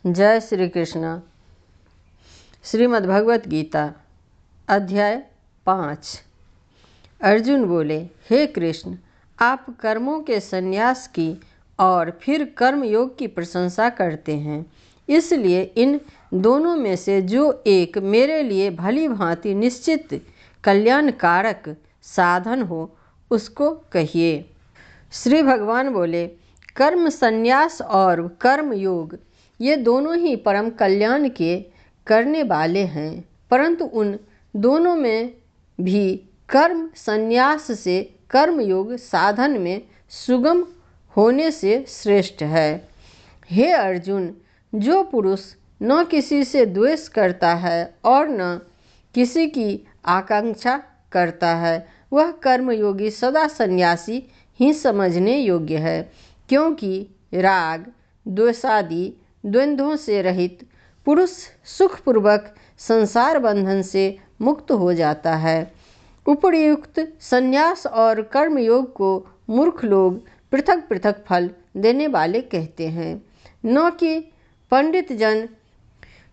जय श्री कृष्ण। श्रीमद् भगवत गीता अध्याय 5। अर्जुन बोले, हे कृष्ण, आप कर्मों के संन्यास की और फिर कर्म योग की प्रशंसा करते हैं, इसलिए इन दोनों में से जो एक मेरे लिए भली भांति निश्चित कल्याणकारक साधन हो उसको कहिए। श्री भगवान बोले, कर्म संन्यास और कर्म योग ये दोनों ही परम कल्याण के करने वाले हैं, परंतु उन दोनों में भी कर्म संन्यास से कर्म योग साधन में सुगम होने से श्रेष्ठ है। हे अर्जुन, जो पुरुष न किसी से द्वेष करता है और न किसी की आकांक्षा करता है, वह कर्मयोगी सदा सन्यासी ही समझने योग्य है, क्योंकि राग द्वेषादि द्वंद्वों से रहित पुरुष सुखपूर्वक संसार बंधन से मुक्त हो जाता है। उपर्युक्त संन्यास और कर्मयोग को मूर्ख लोग पृथक पृथक फल देने वाले कहते हैं, न कि पंडित जन,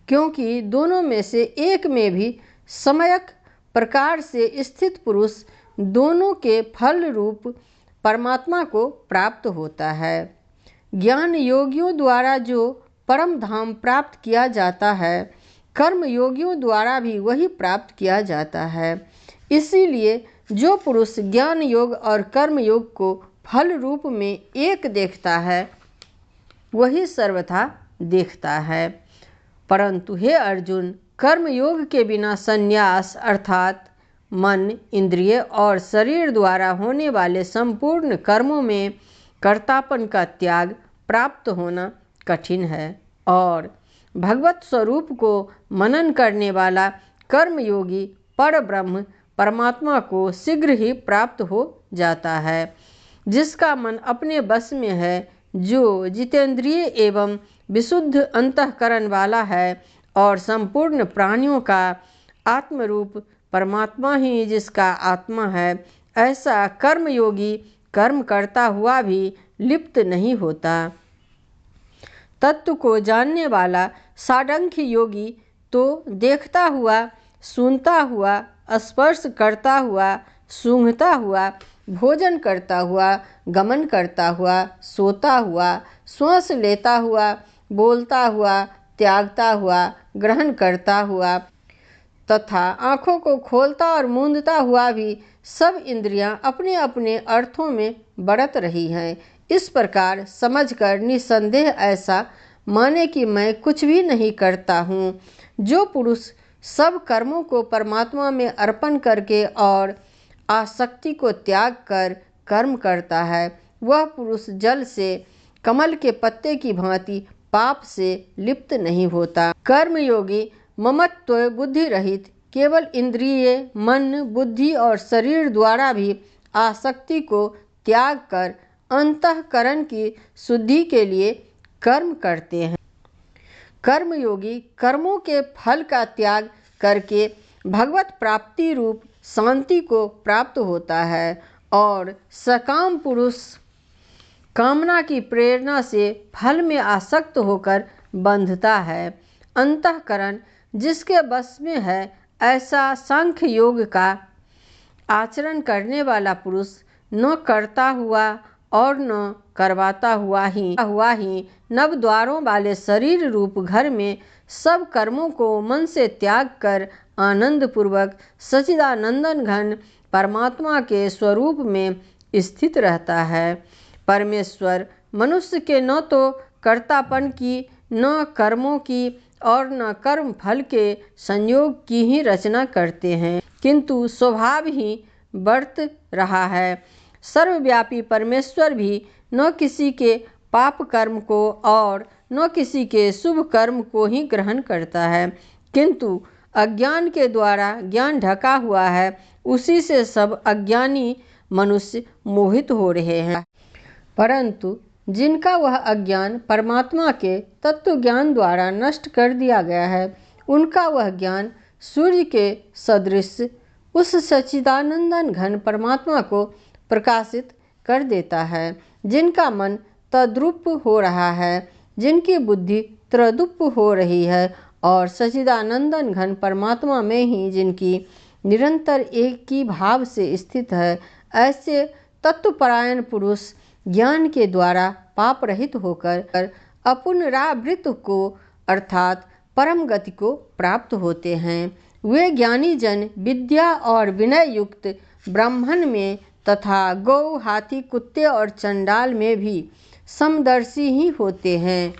क्योंकि दोनों में से एक में भी सम्यक प्रकार से स्थित पुरुष दोनों के फल रूप परमात्मा को प्राप्त होता है। ज्ञान योगियों द्वारा जो परम धाम प्राप्त किया जाता है, कर्म योगियों द्वारा भी वही प्राप्त किया जाता है। इसीलिए जो पुरुष ज्ञान योग और कर्म योग को फल रूप में एक देखता है, वही सर्वथा देखता है। परंतु हे अर्जुन, कर्म योग के बिना संन्यास अर्थात मन, इंद्रिय और शरीर द्वारा होने वाले संपूर्ण कर्मों में कर्तापन का त्याग प्राप्त होना कठिन है, और भगवत स्वरूप को मनन करने वाला कर्मयोगी पर ब्रह्म परमात्मा को शीघ्र ही प्राप्त हो जाता है। जिसका मन अपने बस में है, जो जितेंद्रिय एवं विशुद्ध अंतःकरण वाला है और संपूर्ण प्राणियों का आत्मरूप परमात्मा ही जिसका आत्मा है, ऐसा कर्मयोगी कर्म करता हुआ भी लिप्त नहीं होता। तत्व को जानने वाला साडंख्य योगी तो देखता हुआ, सुनता हुआ, स्पर्श करता हुआ, सूंघता हुआ, भोजन करता हुआ, गमन करता हुआ, सोता हुआ, श्वास लेता हुआ, बोलता हुआ, त्यागता हुआ, ग्रहण करता हुआ तथा आँखों को खोलता और मूंदता हुआ भी सब इंद्रियां अपने अपने अर्थों में बढ़त रही हैं। इस प्रकार समझकर निसंदेह ऐसा माने कि मैं कुछ भी नहीं करता हूँ। जो पुरुष सब कर्मों को परमात्मा में अर्पण करके और आसक्ति को त्याग कर कर्म करता है, वह पुरुष जल से कमल के पत्ते की भांति पाप से लिप्त नहीं होता। कर्मयोगी ममत्व बुद्धि रहित केवल इंद्रिय, मन, बुद्धि और शरीर द्वारा भी आसक्ति को त्याग कर अंतःकरण की शुद्धि के लिए कर्म करते हैं। कर्मयोगी कर्मों के फल का त्याग करके भगवत प्राप्ति रूप शांति को प्राप्त होता है, और सकाम पुरुष कामना की प्रेरणा से फल में आसक्त होकर बंधता है। अंतःकरण जिसके बस में है, ऐसा सांख्य योग का आचरण करने वाला पुरुष न करता हुआ और न करवाता हुआ ही नव द्वारों वाले शरीर रूप घर में सब कर्मों को मन से त्याग कर आनंद पूर्वक सच्चिदानंदन घन परमात्मा के स्वरूप में स्थित रहता है। परमेश्वर मनुष्य के न तो कर्तापन की, न कर्मों की और न कर्म फल के संयोग की ही रचना करते हैं, किंतु स्वभाव ही बरत रहा है। सर्वव्यापी परमेश्वर भी न किसी के पाप कर्म को और न किसी के शुभ कर्म को ही ग्रहण करता है, किंतु अज्ञान के द्वारा ज्ञान ढका हुआ है, उसी से सब अज्ञानी मनुष्य मोहित हो रहे हैं। परंतु जिनका वह अज्ञान परमात्मा के तत्व ज्ञान द्वारा नष्ट कर दिया गया है, उनका वह ज्ञान सूर्य के सदृश उस सच्चिदानंदन घन परमात्मा को प्रकाशित कर देता है। जिनका मन तद्रूप हो रहा है, जिनकी बुद्धि त्रदुप हो रही है और सच्चिदानंदन घन परमात्मा में ही जिनकी निरंतर एक ही भाव से स्थित है, ऐसे तत्वपरायण पुरुष ज्ञान के द्वारा पाप रहित होकर अपुनरावृत को अर्थात परम गति को प्राप्त होते हैं। वे ज्ञानी जन विद्या और विनय युक्त ब्राह्मण में तथा गौ, हाथी, कुत्ते और चंडाल में भी समदर्शी ही होते हैं।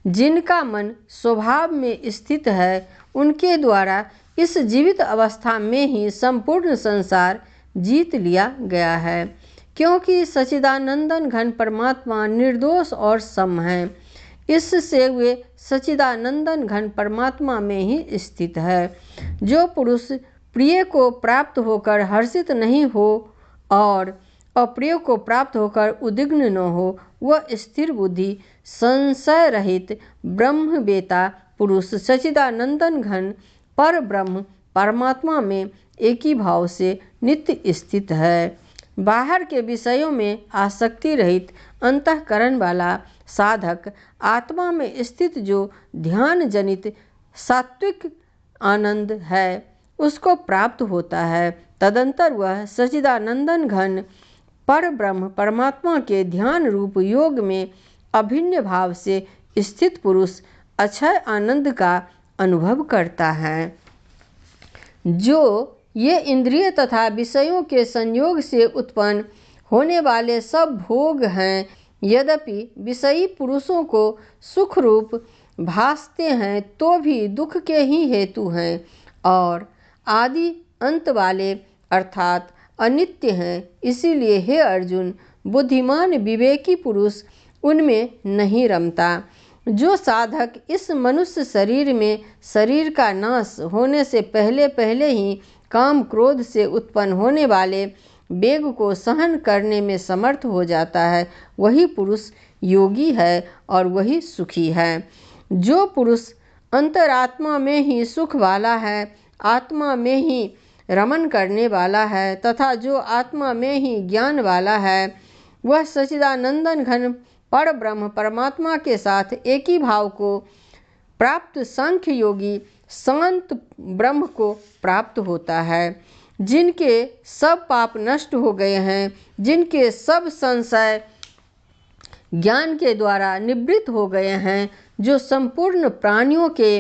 जिनका मन स्वभाव में स्थित है, उनके द्वारा इस जीवित अवस्था में ही संपूर्ण संसार जीत लिया गया है, क्योंकि सच्चिदानंदन घन परमात्मा निर्दोष और सम है। इससे वे सच्चिदानंदन घन परमात्मा में ही स्थित है। जो पुरुष प्रिय को प्राप्त होकर हर्षित नहीं हो और अप्रिय को प्राप्त होकर उद्विग्न न हो, वह स्थिर बुद्धि संशय रहित ब्रह्मवेता पुरुष सच्चिदानंदन घन पर ब्रह्म परमात्मा में एक ही भाव से नित्य स्थित है। बाहर के विषयों में आसक्ति रहित अंतःकरण वाला साधक आत्मा में स्थित जो ध्यान जनित सात्विक आनंद है उसको प्राप्त होता है। तदंतर वह सच्चिदानंदन घन पर ब्रह्म परमात्मा के ध्यान रूप योग में अभिन्न भाव से स्थित पुरुष अक्षय आनंद का अनुभव करता है। जो ये इंद्रिय तथा विषयों के संयोग से उत्पन्न होने वाले सब भोग हैं, यद्यपि विषयी पुरुषों को सुख रूप भासते हैं तो भी दुख के ही हेतु हैं और आदि अंत वाले अर्थात अनित्य हैं। इसीलिए हे अर्जुन, बुद्धिमान विवेकी पुरुष उनमें नहीं रमता। जो साधक इस मनुष्य शरीर में शरीर का नाश होने से पहले पहले ही काम क्रोध से उत्पन्न होने वाले वेग को सहन करने में समर्थ हो जाता है, वही पुरुष योगी है और वही सुखी है। जो पुरुष अंतरात्मा में ही सुख वाला है, आत्मा में ही रमन करने वाला है तथा जो आत्मा में ही ज्ञान वाला है, वह सच्चिदानंदन घन पर ब्रह्म परमात्मा के साथ एक ही भाव को प्राप्त सांख्य योगी शांत ब्रह्म को प्राप्त होता है। जिनके सब पाप नष्ट हो गए हैं, जिनके सब संशय ज्ञान के द्वारा निवृत्त हो गए हैं, जो संपूर्ण प्राणियों के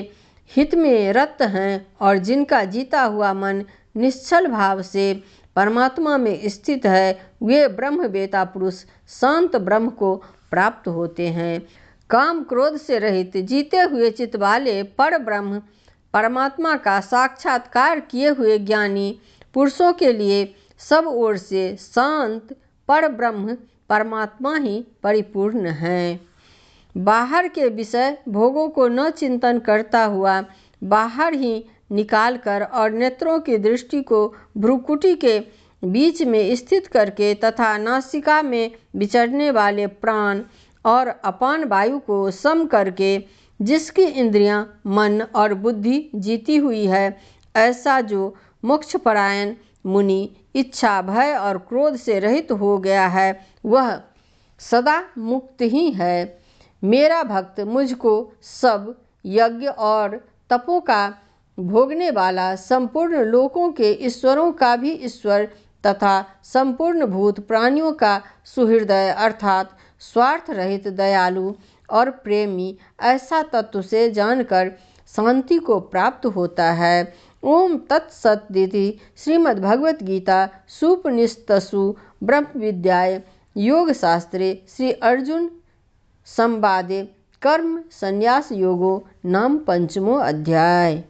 हित में रत हैं और जिनका जीता हुआ मन निश्चल भाव से परमात्मा में स्थित है, वे ब्रह्मवेता पुरुष शांत ब्रह्म को प्राप्त होते हैं। काम क्रोध से रहित जीते हुए चित्त वाले पर ब्रह्म परमात्मा का साक्षात्कार किए हुए ज्ञानी पुरुषों के लिए सब ओर से शांत पर ब्रह्म परमात्मा ही परिपूर्ण है। बाहर के विषय भोगों को न चिंतन करता हुआ बाहर ही निकालकर और नेत्रों की दृष्टि को भ्रुकुटी के बीच में स्थित करके तथा नासिका में विचरने वाले प्राण और अपान वायु को सम करके जिसकी इंद्रियां, मन और बुद्धि जीती हुई है, ऐसा जो मोक्षपरायण मुनि इच्छा, भय और क्रोध से रहित हो गया है, वह सदा मुक्त ही है। मेरा भक्त मुझको सब यज्ञ और तपों का भोगने वाला, संपूर्ण लोकों के ईश्वरों का भी ईश्वर तथा संपूर्ण भूत प्राणियों का सुहृदय अर्थात स्वार्थ रहित दयालु और प्रेमी ऐसा तत्व से जानकर शांति को प्राप्त होता है। ओम तत्सदिति श्रीमद्भगवत गीता सुपनिषत्सु ब्रह्म विद्याय योग शास्त्रे श्री अर्जुन संवादे कर्म संन्यास योगो नाम 5वां अध्याय।